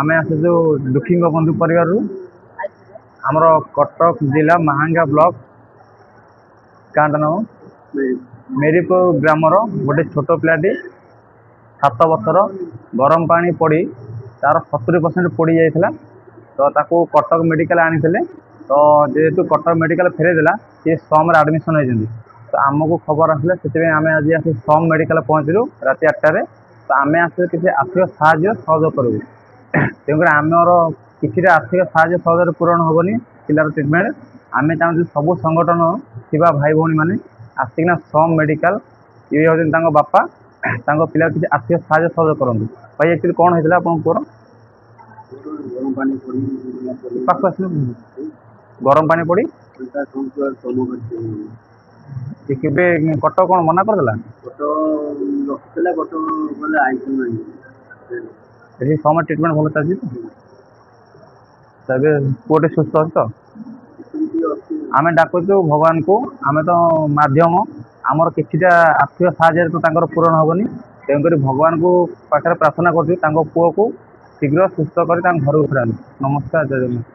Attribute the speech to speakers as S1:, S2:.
S1: ଆମେ ଆସିଛୁ ଦୁଃଖୀଙ୍କ ବନ୍ଧୁ ପରିବାରରୁ। ଆମର କଟକ ଜିଲ୍ଲା ମାହାଙ୍ଗା ବ୍ଲକ ଗାଁଟା ନାମ ମେରିପୁର ଗ୍ରାମର ଗୋଟେ ଛୋଟ ପିଲାଟି 7 ବର୍ଷର ଗରମ ପାଣି ପଡ଼ି ତାର 70% ପୋଡ଼ି ଯାଇଥିଲା। ତ ତାକୁ କଟକ ମେଡ଼ିକାଲ ଆଣିଥିଲେ। ତ ଯେହେତୁ କଟକ ମେଡ଼ିକାଲ ଫେରାଇ ଦେଲା, ସିଏ ସମରେ ଆଡ଼ମିସନ୍ ହେଇଛନ୍ତି। ତ ଆମକୁ ଖବର ଆସିଲା, ସେଥିପାଇଁ ଆମେ ଆଜି ଆସି ସମ୍ ମେଡ଼ିକାଲ ପହଞ୍ଚିଲୁ ରାତି 8ଟାରେ। ତ ଆମେ ଆସିଲେ କିଛି ଆର୍ଥିକ ସାହାଯ୍ୟ ସହଯୋଗ କରିବୁ। ତେଣୁକରି ଆମର କିଛିଟା ଆର୍ଥିକ ସାହାଯ୍ୟ ସହଜରେ ପୂରଣ ହେବନି ପିଲାର ଟ୍ରିଟମେଣ୍ଟ। ଆମେ ଚାହୁଁଛୁ ସବୁ ସଂଗଠନ ଥିବା ଭାଇ ଭଉଣୀମାନେ ଆସିକିନା ସମ୍ ମେଡ଼ିକାଲ, ଇଏ ହେଉଛନ୍ତି ତାଙ୍କ ବାପା, ତାଙ୍କ ପିଲା କିଛି ଆର୍ଥିକ ସାହାଯ୍ୟ ସହଯୋଗ କରନ୍ତୁ। ଭାଇ ଆକ୍ଚୁଆଲି କ'ଣ ହେଇଥିଲା ଆପଣଙ୍କ ପୁଅର? ପାଖକୁ ଆସିଲେ ଗରମ ପାଣି ପଡ଼ି କେବେ କଟକ କ'ଣ ମନା କରିଦେଲା? ଏଠି ସମ୍ ଟ୍ରିଟମେଣ୍ଟ ଭଲ ଚାଲିଛି ତ? ଏବେ ପୁଅଟି ସୁସ୍ଥ ଅଛି ତ? ଆମେ ଡାକୁଛୁ ଭଗବାନଙ୍କୁ, ଆମେ ତ ମାଧ୍ୟମ, ଆମର କିଛିଟା ଆର୍ଥିକ ସାହାଯ୍ୟରେ ତ ତାଙ୍କର ପୂରଣ ହେବନି। ତେଣୁକରି ଭଗବାନଙ୍କୁ ପାଖରେ ପ୍ରାର୍ଥନା କରୁଛୁ ତାଙ୍କ ପୁଅକୁ ଶୀଘ୍ର ସୁସ୍ଥ କରି ତାଙ୍କ ଘରକୁ ଫେରାନ୍ତୁ। ନମସ୍କାର, ଜୟ ଜଗନ୍ନାଥ।